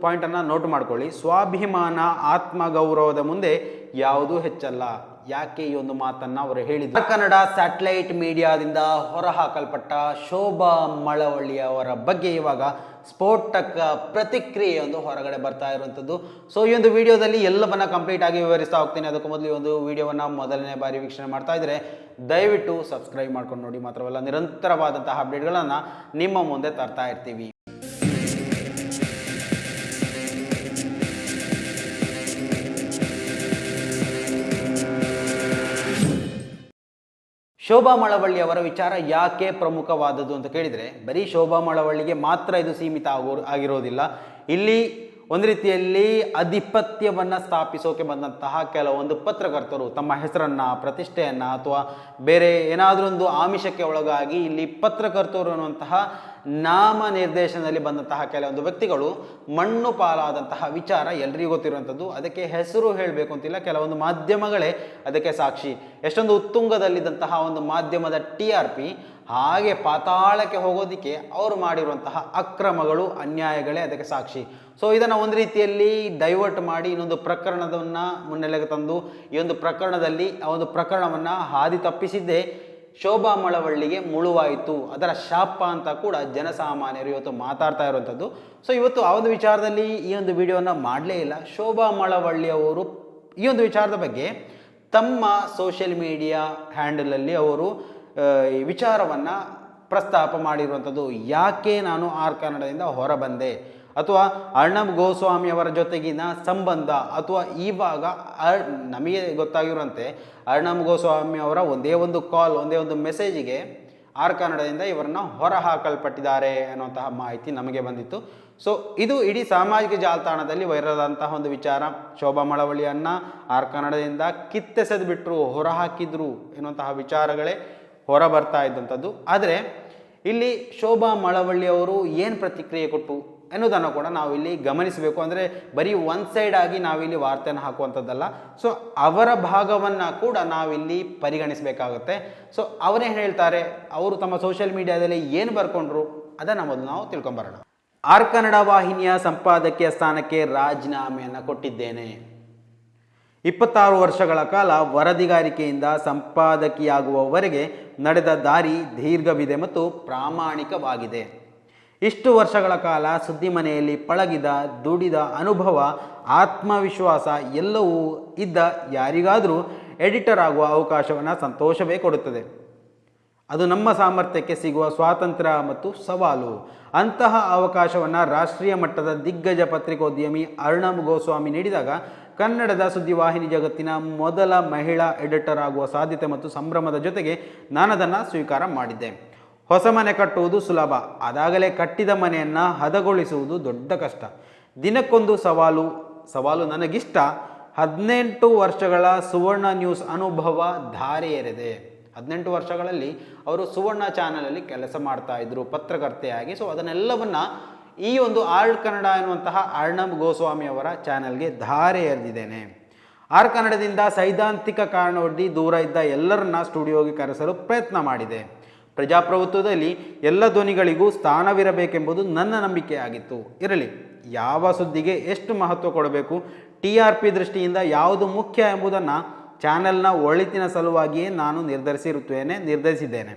ಪಾಯಿಂಟನ್ನು note ಮಾಡ್ಕೊಳ್ಳಿ. ಸ್ವಾಭಿಮಾನ ಆತ್ಮಗೌರವದ ಮುಂದೆ ಯಾವುದೂ ಹೆಚ್ಚಲ್ಲ. ಯಾಕೆ ಈ ಒಂದು ಮಾತನ್ನು ಅವರು ಹೇಳಿದ್ರು? ಕನ್ನಡ ಸ್ಯಾಟಲೈಟ್ ಮೀಡಿಯಾದಿಂದ ಹೊರಹಾಕಲ್ಪಟ್ಟ ಶೋಭಾ ಮಳವಳ್ಳಿ ಅವರ ಬಗ್ಗೆ ಇವಾಗ ಸ್ಫೋಟಕ ಪ್ರತಿಕ್ರಿಯೆಯೊಂದು ಹೊರಗಡೆ ಬರ್ತಾ ಇರುವಂಥದ್ದು. ಸೊ ಈ ಒಂದು ವಿಡಿಯೋದಲ್ಲಿ ಎಲ್ಲವನ್ನ ಕಂಪ್ಲೀಟ್ ಆಗಿ ವಿವರಿಸ್ತಾ ಹೋಗ್ತೀನಿ. ಅದಕ್ಕೂ ಮೊದಲು ಈ ಒಂದು ವಿಡಿಯೋವನ್ನು ಮೊದಲನೇ ಬಾರಿ ವೀಕ್ಷಣೆ ಮಾಡ್ತಾ ಇದ್ರೆ ದಯವಿಟ್ಟು ಸಬ್ಸ್ಕ್ರೈಬ್ ಮಾಡ್ಕೊಂಡು ನೋಡಿ. ಮಾತ್ರವಲ್ಲ, ನಿರಂತರವಾದಂತಹ ಅಪ್ಡೇಟ್ಗಳನ್ನು ನಿಮ್ಮ ಮುಂದೆ ತರ್ತಾ ಇರ್ತೀವಿ. ಶೋಭಾ ಮಳವಳ್ಳಿ ಅವರ ವಿಚಾರ ಯಾಕೆ ಪ್ರಮುಖವಾದದ್ದು ಅಂತ ಕೇಳಿದರೆ, ಬರೀ ಶೋಭಾ ಮಳವಳ್ಳಿಗೆ ಮಾತ್ರ ಇದು ಸೀಮಿತ ಆಗಿರೋದಿಲ್ಲ. ಇಲ್ಲಿ ಒಂದು ರೀತಿಯಲ್ಲಿ ಆಧಿಪತ್ಯವನ್ನು ಸ್ಥಾಪಿಸೋಕೆ ಬಂದಂತಹ ಕೆಲವೊಂದು ಪತ್ರಕರ್ತರು ತಮ್ಮ ಹೆಸರನ್ನು, ಪ್ರತಿಷ್ಠೆಯನ್ನು ಅಥವಾ ಬೇರೆ ಏನಾದರೂ ಒಂದು ಆಮಿಷಕ್ಕೆ ಒಳಗಾಗಿ ಇಲ್ಲಿ ಪತ್ರಕರ್ತರು ಅನ್ನುವಂತಹ ನಾಮ ನಿರ್ದೇಶನದಲ್ಲಿ ಬಂದಂತಹ ಕೆಲವೊಂದು ವ್ಯಕ್ತಿಗಳು ಮಣ್ಣು ಪಾಲಾದಂತಹ ವಿಚಾರ ಎಲ್ರಿಗೂ ಗೊತ್ತಿರುವಂಥದ್ದು. ಅದಕ್ಕೆ ಹೆಸರು ಹೇಳಬೇಕು ಅಂತಿಲ್ಲ, ಕೆಲವೊಂದು ಮಾಧ್ಯಮಗಳೇ ಅದಕ್ಕೆ ಸಾಕ್ಷಿ. ಎಷ್ಟೊಂದು ಉತ್ತುಂಗದಲ್ಲಿದ್ದಂತಹ ಒಂದು ಮಾಧ್ಯಮದ TRP ಹಾಗೆ ಪಾತಾಳಕ್ಕೆ ಹೋಗೋದಕ್ಕೆ ಅವರು ಮಾಡಿರುವಂತಹ ಅಕ್ರಮಗಳು, ಅನ್ಯಾಯಗಳೇ ಅದಕ್ಕೆ ಸಾಕ್ಷಿ. ಸೊ ಇದನ್ನು ಒಂದು ರೀತಿಯಲ್ಲಿ ಡೈವರ್ಟ್ ಮಾಡಿ ಇನ್ನೊಂದು ಪ್ರಕರಣವನ್ನು ಮುನ್ನೆಲೆಗೆ ತಂದು ಈ ಒಂದು ಪ್ರಕರಣದಲ್ಲಿ ಆ ಒಂದು ಪ್ರಕರಣವನ್ನು ಹಾದಿ ತಪ್ಪಿಸಿದ್ದೇ ಶೋಭಾ ಮಳವಳ್ಳಿಗೆ ಮುಳುವಾಯಿತು, ಅದರ ಶಾಪ ಅಂತ ಕೂಡ ಜನಸಾಮಾನ್ಯರು ಇವತ್ತು ಮಾತಾಡ್ತಾ ಇರುವಂಥದ್ದು. ಸೊ ಇವತ್ತು ಆ ಒಂದು ವಿಚಾರದಲ್ಲಿ ಈ ಒಂದು ವಿಡಿಯೋನ ಮಾಡಲೇ ಇಲ್ಲ. ಶೋಭಾ ಮಳವಳ್ಳಿ ಅವರು ಈ ಒಂದು ವಿಚಾರದ ಬಗ್ಗೆ ತಮ್ಮ ಸೋಷಿಯಲ್ ಮೀಡಿಯಾ ಹ್ಯಾಂಡಲಲ್ಲಿ ಅವರು ಈ ವಿಚಾರವನ್ನು ಪ್ರಸ್ತಾಪ ಮಾಡಿರುವಂಥದ್ದು. ಯಾಕೆ ನಾನು ಆರ್ ಕನ್ನಡದಿಂದ ಹೊರಬಂದೆ, ಅಥವಾ ಅರ್ಣಬ್ ಗೋಸ್ವಾಮಿ ಅವರ ಜೊತೆಗಿನ ಸಂಬಂಧ, ಅಥವಾ ಇವಾಗ ನಮಗೆ ಗೊತ್ತಾಗಿರುವಂತೆ ಅರ್ಣಬ್ ಗೋಸ್ವಾಮಿ ಅವರ ಒಂದೇ ಒಂದು ಕಾಲ್, ಒಂದೇ ಒಂದು ಮೆಸೇಜಿಗೆ ಆರ್ ಕನ್ನಡದಿಂದ ಇವರನ್ನು ಹೊರ ಹಾಕಲ್ಪಟ್ಟಿದ್ದಾರೆ ಅನ್ನುವಂತಹ ಮಾಹಿತಿ ನಮಗೆ ಬಂದಿತ್ತು. ಸೊ ಇದು ಇಡೀ ಸಾಮಾಜಿಕ ಜಾಲತಾಣದಲ್ಲಿ ವೈರಲ್ ಆದಂತಹ ಒಂದು ವಿಚಾರ. ಶೋಭಾ ಮಳವಳ್ಳಿಯನ್ನು ಆರ್ ಕನ್ನಡದಿಂದ ಕಿತ್ತೆಸೆದು ಬಿಟ್ಟರು, ಹೊರ ಹಾಕಿದ್ರು ಎನ್ನುವಂತಹ ವಿಚಾರಗಳೇ ಹೊರ ಬರ್ತಾ ಇದ್ದಂಥದ್ದು. ಆದರೆ ಇಲ್ಲಿ ಶೋಭಾ ಮಳವಳ್ಳಿ ಅವರು ಏನು ಪ್ರತಿಕ್ರಿಯೆ ಕೊಟ್ಟು ಎನ್ನುವುದನ್ನು ಕೂಡ ನಾವು ಇಲ್ಲಿ ಗಮನಿಸಬೇಕು. ಅಂದರೆ ಬರೀ ಒನ್ ಸೈಡ್ ಆಗಿ ನಾವಿಲ್ಲಿ ವಾರ್ತೆಯನ್ನು ಹಾಕುವಂಥದ್ದಲ್ಲ. ಸೊ ಅವರ ಭಾಗವನ್ನು ಕೂಡ ನಾವಿಲ್ಲಿ ಪರಿಗಣಿಸಬೇಕಾಗುತ್ತೆ. ಸೊ ಅವರೇನು ಹೇಳ್ತಾರೆ, ಅವರು ತಮ್ಮ ಸೋಷಿಯಲ್ ಮೀಡಿಯಾದಲ್ಲಿ ಏನು ಬರ್ಕೊಂಡ್ರು ಅದನ್ನು ಮೊದಲು ನಾವು ತಿಳ್ಕೊಂಬರೋಣ. ಆರ್ ಕನ್ನಡ ವಾಹಿನಿಯ ಸಂಪಾದಕೀಯ ಸ್ಥಾನಕ್ಕೆ ರಾಜೀನಾಮೆಯನ್ನು ಕೊಟ್ಟಿದ್ದೇನೆ. 26 ವರ್ಷಗಳ ಕಾಲ ವರದಿಗಾರಿಕೆಯಿಂದ ಸಂಪಾದಕಿಯಾಗುವವರೆಗೆ ನಡೆದ ದಾರಿ ದೀರ್ಘವಿದೆ ಮತ್ತು ಪ್ರಾಮಾಣಿಕವಾಗಿದೆ. ಇಷ್ಟು ವರ್ಷಗಳ ಕಾಲ ಸುದ್ದಿ ಮನೆಯಲ್ಲಿ ಪಳಗಿದ, ದುಡಿದ ಅನುಭವ, ಆತ್ಮವಿಶ್ವಾಸ ಎಲ್ಲವೂ ಇದ್ದ ಯಾರಿಗಾದರೂ ಎಡಿಟರ್ ಆಗುವ ಅವಕಾಶವನ್ನು ಸಂತೋಷವೇ ಕೊಡುತ್ತದೆ. ಅದು ನಮ್ಮ ಸಾಮರ್ಥ್ಯಕ್ಕೆ ಸಿಗುವ ಸ್ವಾತಂತ್ರ್ಯ ಮತ್ತು ಸವಾಲು. ಅಂತಹ ಅವಕಾಶವನ್ನು ರಾಷ್ಟ್ರೀಯ ಮಟ್ಟದ ದಿಗ್ಗಜ ಪತ್ರಿಕೋದ್ಯಮಿ ಅರ್ಣಬ್ ಗೋಸ್ವಾಮಿ ನೀಡಿದಾಗ ಕನ್ನಡದ ಸುದ್ದಿವಾಹಿನಿ ಜಗತ್ತಿನ ಮೊದಲ ಮಹಿಳಾ ಎಡಿಟರ್ ಆಗುವ ಸಾಧ್ಯತೆ ಮತ್ತು ಸಂಭ್ರಮದ ಜೊತೆಗೆ ನಾನದನ್ನು ಸ್ವೀಕಾರ ಮಾಡಿದ್ದೆ. ಹೊಸ ಮನೆ ಕಟ್ಟುವುದು ಸುಲಭ, ಅದಾಗಲೇ ಕಟ್ಟಿದ ಮನೆಯನ್ನು ಹದಗೊಳಿಸುವುದು ದೊಡ್ಡ ಕಷ್ಟ. ದಿನಕ್ಕೊಂದು ಸವಾಲು ನನಗಿಷ್ಟ. 18 ವರ್ಷಗಳ ಸುವರ್ಣ ನ್ಯೂಸ್ ಅನುಭವ ಧಾರೆ ಎರೆದೆ. 18 ವರ್ಷಗಳಲ್ಲಿ ಅವರು ಸುವರ್ಣ ಚಾನಲಲ್ಲಿ ಕೆಲಸ ಮಾಡ್ತಾ ಇದ್ರು ಪತ್ರಕರ್ತೆಯಾಗಿ. ಸೊ ಅದನ್ನೆಲ್ಲವನ್ನು ಈ ಒಂದು ಆರ್ ಕನ್ನಡ ಎನ್ನುವಂತಹ ಅರ್ಣಬ್ ಗೋಸ್ವಾಮಿ ಅವರ ಚಾನಲ್ಗೆ ಧಾರೆ ಎರೆದಿದ್ದೇನೆ. ಆರ್ ಕನ್ನಡದಿಂದ ಸೈದ್ಧಾಂತಿಕ ಕಾರಣವೊಡ್ಡಿ ದೂರ ಇದ್ದ ಎಲ್ಲರನ್ನ ಸ್ಟುಡಿಯೋಗೆ ಕರೆಸಲು ಪ್ರಯತ್ನ ಮಾಡಿದೆ. ಪ್ರಜಾಪ್ರಭುತ್ವದಲ್ಲಿ ಎಲ್ಲ ಧ್ವನಿಗಳಿಗೂ ಸ್ಥಾನವಿರಬೇಕೆಂಬುದು ನನ್ನ ನಂಬಿಕೆಯಾಗಿತ್ತು. ಇರಲಿ, ಯಾವ ಸುದ್ದಿಗೆ ಎಷ್ಟು ಮಹತ್ವ ಕೊಡಬೇಕು, TRP ದೃಷ್ಟಿಯಿಂದ ಯಾವುದು ಮುಖ್ಯ ಎಂಬುದನ್ನು ಚಾನೆಲ್ನ ಒಳಿತಿನ ಸಲುವಾಗಿಯೇ ನಾನು ನಿರ್ಧರಿಸಿದ್ದೇನೆ.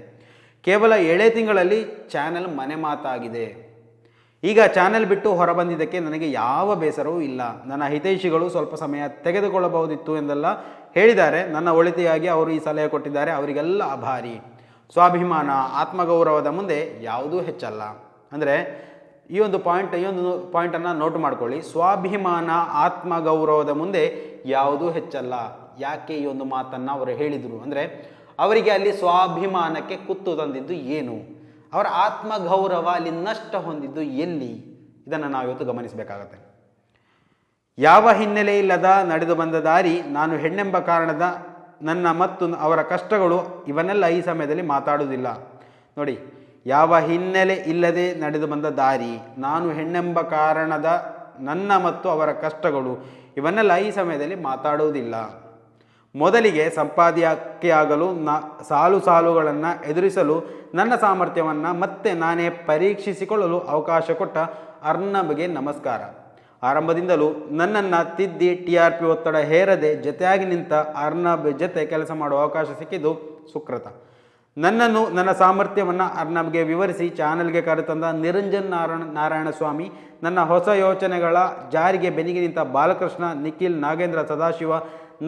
ಕೇವಲ 7 ತಿಂಗಳಲ್ಲಿ ಚಾನೆಲ್ ಮನೆ ಮಾತಾಗಿದೆ. ಈಗ ಚಾನೆಲ್ ಬಿಟ್ಟು ಹೊರಬಂದಿದ್ದಕ್ಕೆ ನನಗೆ ಯಾವ ಬೇಸರವೂ ಇಲ್ಲ. ನನ್ನ ಹಿತೈಷಿಗಳು ಸ್ವಲ್ಪ ಸಮಯ ತೆಗೆದುಕೊಳ್ಳಬಹುದಿತ್ತು ಎಂದೆಲ್ಲ ಹೇಳಿದ್ದಾರೆ. ನನ್ನ ಒಳಿತಿಗಾಗಿ ಅವರು ಈ ಸಲಹೆ ಕೊಟ್ಟಿದ್ದಾರೆ, ಅವರಿಗೆಲ್ಲ ಆಭಾರಿ. ಸ್ವಾಭಿಮಾನ ಆತ್ಮಗೌರವದ ಮುಂದೆ ಯಾವುದೂ ಹೆಚ್ಚಲ್ಲ. ಅಂದರೆ ಈ ಒಂದು ಪಾಯಿಂಟನ್ನು ನೋಟ್ ಮಾಡ್ಕೊಳ್ಳಿ. ಸ್ವಾಭಿಮಾನ ಆತ್ಮಗೌರವದ ಮುಂದೆ ಯಾವುದೂ ಹೆಚ್ಚಲ್ಲ. ಯಾಕೆ ಈ ಒಂದು ಮಾತನ್ನು ಅವರು ಹೇಳಿದರು ಅಂದರೆ, ಅವರಿಗೆ ಅಲ್ಲಿ ಸ್ವಾಭಿಮಾನಕ್ಕೆ ಕುತ್ತು ತಂದಿದ್ದು ಏನು, ಅವರ ಆತ್ಮಗೌರವ ಅಲ್ಲಿ ನಷ್ಟ ಹೊಂದಿದ್ದು ಎಲ್ಲಿ, ಇದನ್ನು ನಾವಿವತ್ತು ಗಮನಿಸಬೇಕಾಗತ್ತೆ. ಯಾವ ಹಿನ್ನೆಲೆ ಇಲ್ಲದ ನಡೆದು ಬಂದ ದಾರಿ, ನಾನು ಹೆಣ್ಣೆಂಬ ಕಾರಣದ ನನ್ನ ಮತ್ತು ಅವರ ಕಷ್ಟಗಳು, ಇವನ್ನೆಲ್ಲ ಈ ಸಮಯದಲ್ಲಿ ಮಾತಾಡುವುದಿಲ್ಲ. ನೋಡಿ, ಯಾವ ಹಿನ್ನೆಲೆ ಇಲ್ಲದೆ ನಡೆದು ಬಂದ ದಾರಿ, ನಾನು ಹೆಣ್ಣೆಂಬ ಕಾರಣದ ನನ್ನ ಮತ್ತು ಅವರ ಕಷ್ಟಗಳು, ಇವನ್ನೆಲ್ಲ ಈ ಸಮಯದಲ್ಲಿ ಮಾತಾಡುವುದಿಲ್ಲ. ಮೊದಲಿಗೆ ಸಂಪಾದಕಿಯಾಗಲು ಸಾಲುಗಳನ್ನು ಎದುರಿಸಲು ನನ್ನ ಸಾಮರ್ಥ್ಯವನ್ನು ಮತ್ತೆ ನಾನೇ ಪರೀಕ್ಷಿಸಿಕೊಳ್ಳಲು ಅವಕಾಶ ಕೊಟ್ಟ ಅರ್ಣಬ್ಗೆ ನಮಸ್ಕಾರ. ಆರಂಭದಿಂದಲೂ ನನ್ನನ್ನು ತಿದ್ದಿ TRP ಒತ್ತಡ ಹೇರದೆ ಜೊತೆಯಾಗಿ ನಿಂತ ಅರ್ನಬ್ ಜೊತೆ ಕೆಲಸ ಮಾಡುವ ಅವಕಾಶ ಸಿಕ್ಕಿದ್ದು ಸುಕೃತ. ನನ್ನನ್ನು ನನ್ನ ಸಾಮರ್ಥ್ಯವನ್ನು ಅರ್ನಬ್ಗೆ ವಿವರಿಸಿ ಚಾನಲ್ಗೆ ಕರೆತಂದ ನಿರಂಜನ್ ನಾರಾಯಣಸ್ವಾಮಿ, ನನ್ನ ಹೊಸ ಯೋಚನೆಗಳ ಜಾರಿಗೆ ಬೆನ್ನಿಗೆ ನಿಂತ ಬಾಲಕೃಷ್ಣ, ನಿಖಿಲ್, ನಾಗೇಂದ್ರ, ಸದಾಶಿವ,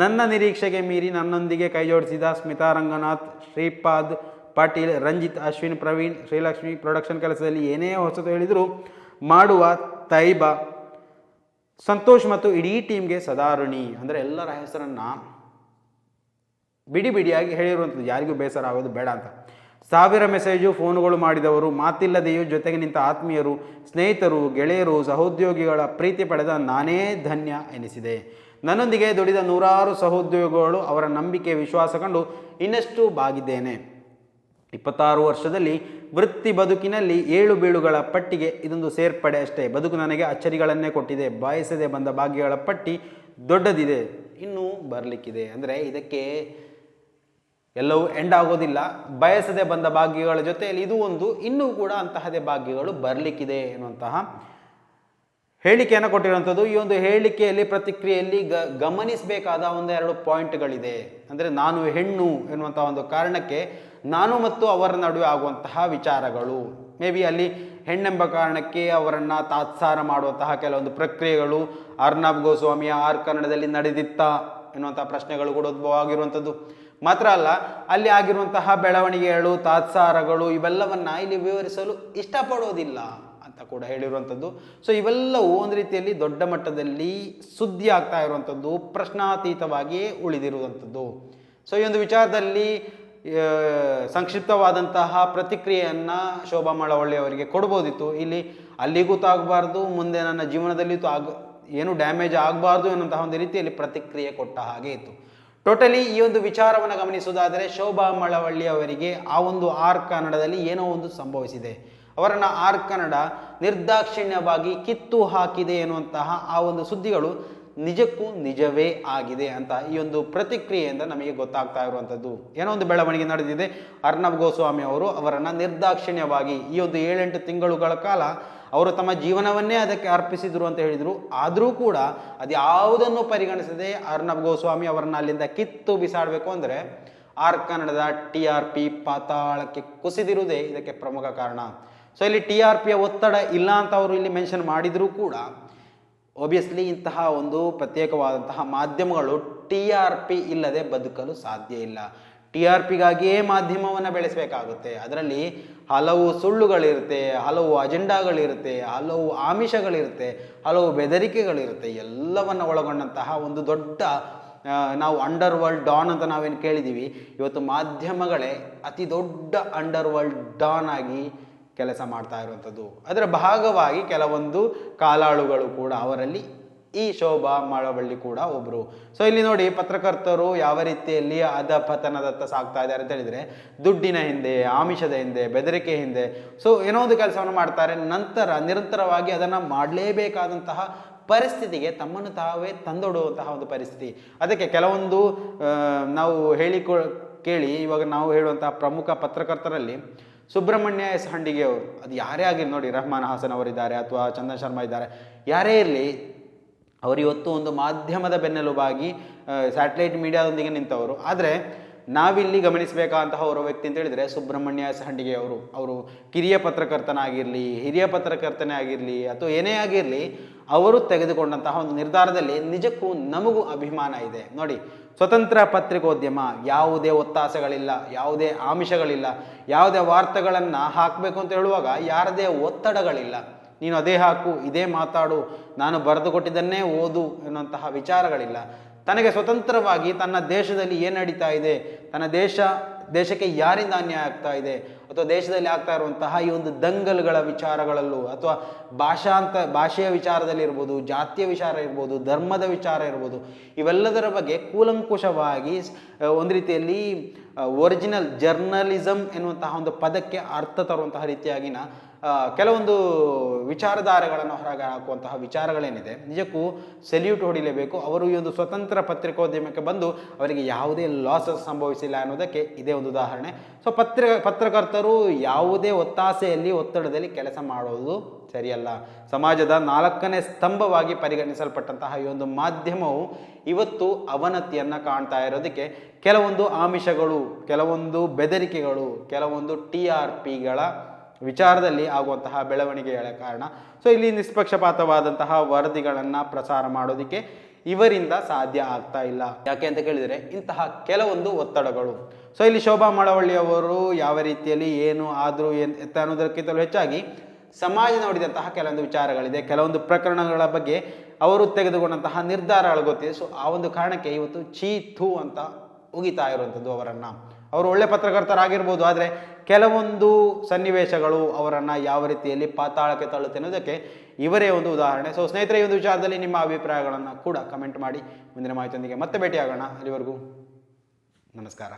ನನ್ನ ನಿರೀಕ್ಷೆಗೆ ಮೀರಿ ನನ್ನೊಂದಿಗೆ ಕೈಜೋಡಿಸಿದ ಸ್ಮಿತಾ ರಂಗನಾಥ್, ಶ್ರೀಪಾದ್ ಪಾಟೀಲ್, ರಂಜಿತ್, ಅಶ್ವಿನ್, ಪ್ರವೀಣ್, ಶ್ರೀಲಕ್ಷ್ಮಿ, ಪ್ರೊಡಕ್ಷನ್ ಕೆಲಸದಲ್ಲಿ ಏನೇ ಹೊಸತು ಹೇಳಿದರೂ ಮಾಡುವ ತೈಬಾ, ಸಂತೋಷ್ ಮತ್ತು ಇಡೀ ಟೀಮ್ಗೆ ಸದಾರುಣಿ. ಅಂದರೆ ಎಲ್ಲರ ಹೆಸರನ್ನು ಬಿಡಿ ಬಿಡಿಯಾಗಿ ಹೇಳಿರುವಂಥದ್ದು, ಯಾರಿಗೂ ಬೇಸರ ಆಗೋದು ಬೇಡ ಅಂತ. 1000 ಮೆಸೇಜು, ಫೋನುಗಳು ಮಾಡಿದವರು, ಮಾತಿಲ್ಲದೆಯೂ ಜೊತೆಗೆ ನಿಂತ ಆತ್ಮೀಯರು, ಸ್ನೇಹಿತರು, ಗೆಳೆಯರು, ಸಹೋದ್ಯೋಗಿಗಳ ಪ್ರೀತಿ ಪಡೆದ ನಾನೇ ಧನ್ಯ ಎನಿಸಿದೆ. ನನ್ನೊಂದಿಗೆ ದುಡಿದ 100 ಸಹೋದ್ಯೋಗಿಗಳು ಅವರ ನಂಬಿಕೆ ವಿಶ್ವಾಸ ಕಂಡು ಇನ್ನಷ್ಟು ಬಾಗಿದ್ದೇನೆ. 26 ವರ್ಷದಲ್ಲಿ ವೃತ್ತಿ ಬದುಕಿನಲ್ಲಿ ಏಳು ಬೀಳುಗಳ ಪಟ್ಟಿಗೆ ಇದೊಂದು ಸೇರ್ಪಡೆ ಅಷ್ಟೇ. ಬದುಕು ನನಗೆ ಅಚ್ಚರಿಗಳನ್ನೇ ಕೊಟ್ಟಿದೆ. ಬಯಸದೆ ಬಂದ ಭಾಗ್ಯಗಳ ಪಟ್ಟಿ ದೊಡ್ಡದಿದೆ, ಇನ್ನೂ ಬರಲಿಕ್ಕಿದೆ. ಅಂದರೆ ಇದಕ್ಕೆ ಎಲ್ಲವೂ ಎಂಡ್ ಆಗೋದಿಲ್ಲ. ಬಯಸದೆ ಬಂದ ಭಾಗ್ಯಗಳ ಜೊತೆಯಲ್ಲಿ ಇದು ಒಂದು ಇನ್ನೂ ಕೂಡ ಅಂತಹದೇ ಭಾಗ್ಯಗಳು ಬರಲಿಕ್ಕಿದೆ ಎನ್ನುವಂತಹ ಹೇಳಿಕೆಯನ್ನು ಕೊಟ್ಟಿರುವಂಥದ್ದು. ಈ ಒಂದು ಹೇಳಿಕೆಯಲ್ಲಿ ಪ್ರತಿಕ್ರಿಯೆಯಲ್ಲಿ ಗಮನಿಸಬೇಕಾದ 1-2 ಪಾಯಿಂಟ್ಗಳಿದೆ. ಅಂದರೆ ನಾನು ಹೆಣ್ಣು ಎನ್ನುವಂಥ ಒಂದು ಕಾರಣಕ್ಕೆ ನಾನು ಮತ್ತು ಅವರ ನಡುವೆ ಆಗುವಂತಹ ವಿಚಾರಗಳು, ಮೇ ಬಿ ಅಲ್ಲಿ ಹೆಣ್ಣೆಂಬ ಕಾರಣಕ್ಕೆ ಅವರನ್ನು ತಾತ್ಸಾರ ಮಾಡುವಂತಹ ಕೆಲವೊಂದು ಪ್ರಕ್ರಿಯೆಗಳು ಅರ್ನಬ್ ಗೋಸ್ವಾಮಿಯ ಕನ್ನಡದಲ್ಲಿ ನಡೆದಿತ್ತ ಎನ್ನುವಂಥ ಪ್ರಶ್ನೆಗಳು ಕೂಡ ಉದ್ಭವ ಆಗಿರುವಂಥದ್ದು. ಮಾತ್ರ ಅಲ್ಲ, ಅಲ್ಲಿ ಆಗಿರುವಂತಹ ಬೆಳವಣಿಗೆಗಳು, ತಾತ್ಸಾರಗಳು ಇವೆಲ್ಲವನ್ನು ಇಲ್ಲಿ ವಿವರಿಸಲು ಇಷ್ಟಪಡೋದಿಲ್ಲ ಅಂತ ಕೂಡ ಹೇಳಿರುವಂಥದ್ದು. ಸೊ ಇವೆಲ್ಲವೂ ಒಂದು ರೀತಿಯಲ್ಲಿ ದೊಡ್ಡ ಮಟ್ಟದಲ್ಲಿ ಸುದ್ದಿ ಆಗ್ತಾ ಇರುವಂಥದ್ದು, ಪ್ರಶ್ನಾತೀತವಾಗಿಯೇ ಉಳಿದಿರುವಂಥದ್ದು. ಸೊ ಈ ಒಂದು ವಿಚಾರದಲ್ಲಿ ಸಂಕ್ಷಿಪ್ತವಾದಂತಹ ಪ್ರತಿಕ್ರಿಯೆಯನ್ನು ಶೋಭಾ ಮಳವಳ್ಳಿ ಅವರಿಗೆ ಕೊಡ್ಬೋದಿತ್ತು. ಇಲ್ಲಿ ಅಲ್ಲಿಗೂ ತಾಗಬಾರ್ದು, ಮುಂದೆ ನನ್ನ ಜೀವನದಲ್ಲಿ ಏನು ಡ್ಯಾಮೇಜ್ ಆಗಬಾರ್ದು ಎನ್ನುವಂತಹ ಒಂದು ರೀತಿಯಲ್ಲಿ ಪ್ರತಿಕ್ರಿಯೆ ಕೊಟ್ಟ ಹಾಗೆ ಇತ್ತು. ಟೋಟಲಿ ಈ ಒಂದು ವಿಚಾರವನ್ನು ಗಮನಿಸುವುದಾದರೆ ಶೋಭಾ ಮಳವಳ್ಳಿ ಅವರಿಗೆ ಆ ಒಂದು ಕನ್ನಡದಲ್ಲಿ ಏನೋ ಒಂದು ಸಂಭವಿಸಿದೆ. ಅವರನ್ನು ಕನ್ನಡ ನಿರ್ದಾಕ್ಷಿಣ್ಯವಾಗಿ ಕಿತ್ತು ಹಾಕಿದೆ ಎನ್ನುವಂತಹ ಆ ಒಂದು ಸುದ್ದಿಗಳು ನಿಜಕ್ಕೂ ನಿಜವೇ ಆಗಿದೆ ಅಂತ ಈ ಒಂದು ಪ್ರತಿಕ್ರಿಯೆಯಿಂದ ನಮಗೆ ಗೊತ್ತಾಗ್ತಾ ಇರುವಂಥದ್ದು. ಏನೋ ಒಂದು ಬೆಳವಣಿಗೆ ನಡೆದಿದೆ. ಅರ್ನಬ್ ಗೋಸ್ವಾಮಿ ಅವರು ಅವರನ್ನು ನಿರ್ದಾಕ್ಷಿಣ್ಯವಾಗಿ ಈ ಒಂದು 7-8 ತಿಂಗಳುಗಳ ಕಾಲ ಅವರು ತಮ್ಮ ಜೀವನವನ್ನೇ ಅದಕ್ಕೆ ಅರ್ಪಿಸಿದರು ಅಂತ ಹೇಳಿದರು. ಆದರೂ ಕೂಡ ಅದ್ಯಾವುದನ್ನು ಪರಿಗಣಿಸದೆ ಅರ್ನಬ್ ಗೋಸ್ವಾಮಿ ಅವರನ್ನು ಅಲ್ಲಿಂದ ಕಿತ್ತು ಬಿಸಾಡಬೇಕು ಅಂದರೆ ಕನ್ನಡದ TRP ಪಾತಾಳಕ್ಕೆ ಕುಸಿದಿರುವುದೇ ಇದಕ್ಕೆ ಪ್ರಮುಖ ಕಾರಣ. ಸೊ ಇಲ್ಲಿ TRPಯ ಒತ್ತಡ ಇಲ್ಲ ಅಂತ ಅವರು ಇಲ್ಲಿ ಮೆನ್ಷನ್ ಮಾಡಿದರೂ ಕೂಡ ಒಬ್ವಿಯಸ್ಲಿ ಇಂತಹ ಒಂದು ಪ್ರತ್ಯೇಕವಾದಂತಹ ಮಾಧ್ಯಮಗಳು TRP ಇಲ್ಲದೆ ಬದುಕಲು ಸಾಧ್ಯ ಇಲ್ಲ. TRPಗಾಗಿಯೇ ಮಾಧ್ಯಮವನ್ನು ಬೆಳೆಸಬೇಕಾಗುತ್ತೆ. ಅದರಲ್ಲಿ ಹಲವು ಸುಳ್ಳುಗಳಿರುತ್ತೆ, ಹಲವು ಅಜೆಂಡಾಗಳಿರುತ್ತೆ, ಹಲವು ಆಮಿಷಗಳಿರುತ್ತೆ, ಹಲವು ಬೆದರಿಕೆಗಳಿರುತ್ತೆ. ಎಲ್ಲವನ್ನು ಒಳಗೊಂಡಂತಹ ಒಂದು ದೊಡ್ಡ ನಾವು ಅಂಡರ್ ವರ್ಲ್ಡ್ ಡಾನ್ ಅಂತ ನಾವೇನು ಕೇಳಿದ್ದೀವಿ, ಇವತ್ತು ಮಾಧ್ಯಮಗಳೇ ಅತಿ ದೊಡ್ಡ ಅಂಡರ್ ವರ್ಲ್ಡ್ ಡಾನ್ ಆಗಿ ಕೆಲಸ ಮಾಡ್ತಾ ಇರುವಂಥದ್ದು. ಅದರ ಭಾಗವಾಗಿ ಕೆಲವೊಂದು ಕಾಲಾಳುಗಳು ಕೂಡ, ಅವರಲ್ಲಿ ಈ ಶೋಭಾ ಮಳವಳ್ಳಿ ಕೂಡ ಒಬ್ಬರು. ಸೊ ಇಲ್ಲಿ ನೋಡಿ, ಪತ್ರಕರ್ತರು ಯಾವ ರೀತಿಯಲ್ಲಿ ಅಧಪತನದತ್ತ ಸಾಗ್ತಾ ಇದ್ದಾರೆ ಅಂತ ಹೇಳಿದರೆ, ದುಡ್ಡಿನ ಹಿಂದೆ, ಆಮಿಷದ ಹಿಂದೆ, ಬೆದರಿಕೆ ಹಿಂದೆ ಸೊ ಏನೋ ಒಂದು ಕೆಲಸವನ್ನು ಮಾಡ್ತಾರೆ. ನಂತರ ನಿರಂತರವಾಗಿ ಅದನ್ನು ಮಾಡಲೇಬೇಕಾದಂತಹ ಪರಿಸ್ಥಿತಿಗೆ ತಮ್ಮನ್ನು ತಾವೇ ತಂದೊಡುವಂತಹ ಒಂದು ಪರಿಸ್ಥಿತಿ. ಅದಕ್ಕೆ ಕೆಲವೊಂದು ನಾವು ಕೇಳಿ ಇವಾಗ ನಾವು ಹೇಳುವಂತಹ ಪ್ರಮುಖ ಪತ್ರಕರ್ತರಲ್ಲಿ ಸುಬ್ರಹ್ಮಣ್ಯ ಎಸ್ ಹಂಡಿಗೆ ಅವರು, ಅದು ಯಾರೇ ಆಗಿರಲಿ ನೋಡಿ, ರೆಹಮಾನ್ ಹಾಸನ್ ಅವರಿದ್ದಾರೆ ಅಥವಾ ಚಂದನ್ ಶರ್ಮಾ ಇದ್ದಾರೆ, ಯಾರೇ ಇರಲಿ, ಅವರು ಇವತ್ತು ಒಂದು ಮಾಧ್ಯಮದ ಬೆನ್ನೆಲುಬಾಗಿ ಸ್ಯಾಟಲೈಟ್ ಮೀಡಿಯಾದೊಂದಿಗೆ ನಿಂತವರು. ಆದರೆ ನಾವಿಲ್ಲಿ ಗಮನಿಸಬೇಕಾದಂತಹ ಅವರ ವ್ಯಕ್ತಿ ಅಂತ ಹೇಳಿದರೆ ಸುಬ್ರಹ್ಮಣ್ಯ ಎಸ್ ಹಂಡಿಗೆ ಅವರು ಕಿರಿಯ ಪತ್ರಕರ್ತನಾಗಿರಲಿ, ಹಿರಿಯ ಪತ್ರಕರ್ತನೇ ಆಗಿರಲಿ ಅಥವಾ ಏನೇ ಆಗಿರಲಿ, ಅವರು ತೆಗೆದುಕೊಂಡಂತಹ ಒಂದು ನಿರ್ಧಾರದಲ್ಲಿ ನಿಜಕ್ಕೂ ನಮಗೂ ಅಭಿಮಾನ ಇದೆ. ನೋಡಿ, ಸ್ವತಂತ್ರ ಪತ್ರಿಕೋದ್ಯಮ, ಯಾವುದೇ ಒತ್ತಾಸೆಗಳಿಲ್ಲ, ಯಾವುದೇ ಆಮಿಷಗಳಿಲ್ಲ, ಯಾವುದೇ ವಾರ್ತೆಗಳನ್ನು ಹಾಕಬೇಕು ಅಂತ ಹೇಳುವಾಗ ಯಾರದೇ ಒತ್ತಡಗಳಿಲ್ಲ. ನೀನು ಅದೇ ಹಾಕು, ಇದೇ ಮಾತಾಡು, ನಾನು ಬರೆದು ಕೊಟ್ಟಿದ್ದನ್ನೇ ಓದು ಎನ್ನುವಂತಹ ವಿಚಾರಗಳಿಲ್ಲ. ತನಗೆ ಸ್ವತಂತ್ರವಾಗಿ ತನ್ನ ದೇಶದಲ್ಲಿ ಏನು ನಡೀತಾ ಇದೆ, ತನ್ನ ದೇಶಕ್ಕೆ ಯಾರಿಂದ ಅನ್ಯಾಯ ಆಗ್ತಾ ಇದೆ, ಅಥವಾ ದೇಶದಲ್ಲಿ ಆಗ್ತಾ ಇರುವಂತಹ ಈ ಒಂದು ದಂಗಲ್ಗಳ ವಿಚಾರಗಳಲ್ಲೂ, ಅಥವಾ ಭಾಷೆಯ ವಿಚಾರದಲ್ಲಿ ಇರ್ಬೋದು, ಜಾತಿಯ ವಿಚಾರ ಇರ್ಬೋದು, ಧರ್ಮದ ವಿಚಾರ ಇರ್ಬೋದು, ಇವೆಲ್ಲದರ ಬಗ್ಗೆ ಕೂಲಂಕುಷವಾಗಿ ಒಂದು ರೀತಿಯಲ್ಲಿ ಒರಿಜಿನಲ್ ಜರ್ನಲಿಸಮ್ ಎನ್ನುವಂತಹ ಒಂದು ಪದಕ್ಕೆ ಅರ್ಥ ತರುವಂತಹ ರೀತಿಯಾಗಿನ ಕೆಲವೊಂದು ವಿಚಾರಧಾರೆಗಳನ್ನು ಹೊರಗೆ ಹಾಕುವಂತಹ ವಿಚಾರಗಳೇನಿದೆ ನಿಜಕ್ಕೂ ಸೆಲ್ಯೂಟ್ ಹೊಡಿಲೇಬೇಕು. ಅವರು ಈ ಒಂದು ಸ್ವತಂತ್ರ ಪತ್ರಿಕೋದ್ಯಮಕ್ಕೆ ಬಂದು ಅವರಿಗೆ ಯಾವುದೇ ಲಾಸಸ್ ಸಂಭವಿಸಿಲ್ಲ ಅನ್ನೋದಕ್ಕೆ ಇದೇ ಒಂದು ಉದಾಹರಣೆ. ಸೊ ಪತ್ರಕರ್ತರು ಯಾವುದೇ ಒತ್ತಾಸೆಯಲ್ಲಿ ಒತ್ತಡದಲ್ಲಿ ಕೆಲಸ ಮಾಡೋದು ಸರಿಯಲ್ಲ. ಸಮಾಜದ 4ನೇ ಸ್ತಂಭವಾಗಿ ಪರಿಗಣಿಸಲ್ಪಟ್ಟಂತಹ ಈ ಒಂದು ಮಾಧ್ಯಮವು ಇವತ್ತು ಅವನತಿಯನ್ನು ಕಾಣ್ತಾ ಇರೋದಕ್ಕೆ ಕೆಲವೊಂದು ಆಮಿಷಗಳು, ಕೆಲವೊಂದು ಬೆದರಿಕೆಗಳು, ಕೆಲವೊಂದು TRPಗಳ ವಿಚಾರದಲ್ಲಿ ಆಗುವಂತಹ ಬೆಳವಣಿಗೆಗಳ ಕಾರಣ. ಸೊ ಇಲ್ಲಿ ನಿಷ್ಪಕ್ಷಪಾತವಾದಂತಹ ವರದಿಗಳನ್ನು ಪ್ರಸಾರ ಮಾಡೋದಕ್ಕೆ ಇವರಿಂದ ಸಾಧ್ಯ ಆಗ್ತಾ ಇಲ್ಲ. ಯಾಕೆ ಅಂತ ಕೇಳಿದರೆ ಇಂತಹ ಕೆಲವೊಂದು ಒತ್ತಡಗಳು. ಸೊ ಇಲ್ಲಿ ಶೋಭಾ ಮಳವಳ್ಳಿ ಅವರು ಯಾವ ರೀತಿಯಲ್ಲಿ ಏನು ಆದರೂ ಅನ್ನೋದಕ್ಕಿಂತಲೂ ಹೆಚ್ಚಾಗಿ ಸಮಾಜ ನೋಡಿದಂತಹ ಕೆಲವೊಂದು ವಿಚಾರಗಳಿದೆ, ಕೆಲವೊಂದು ಪ್ರಕರಣಗಳ ಬಗ್ಗೆ ಅವರು ತೆಗೆದುಕೊಂಡಂತಹ ನಿರ್ಧಾರಗಳು ಗೊತ್ತಿದೆ. ಸೊ ಆ ಒಂದು ಕಾರಣಕ್ಕೆ ಇವತ್ತು ಚೀತು ಅಂತ ಉಗಿತಾ ಇರುವಂಥದ್ದು ಅವರನ್ನು. ಅವರು ಒಳ್ಳೆ ಪತ್ರಕರ್ತರಾಗಿರ್ಬೋದು, ಆದರೆ ಕೆಲವೊಂದು ಸನ್ನಿವೇಶಗಳು ಅವರನ್ನು ಯಾವ ರೀತಿಯಲ್ಲಿ ಪಾತಾಳಕ್ಕೆ ತಳ್ಳುತ್ತೆ ಅನ್ನೋದಕ್ಕೆ ಇವರೇ ಒಂದು ಉದಾಹರಣೆ. ಸೊ ಸ್ನೇಹಿತರೆ, ಈ ಒಂದು ವಿಚಾರದಲ್ಲಿ ನಿಮ್ಮ ಅಭಿಪ್ರಾಯಗಳನ್ನು ಕೂಡ ಕಮೆಂಟ್ ಮಾಡಿ. ಮುಂದಿನ ಮಾಹಿತಿಯೊಂದಿಗೆ ಮತ್ತೆ ಭೇಟಿಯಾಗೋಣ. ಅಲ್ಲಿವರೆಗೂ ನಮಸ್ಕಾರ.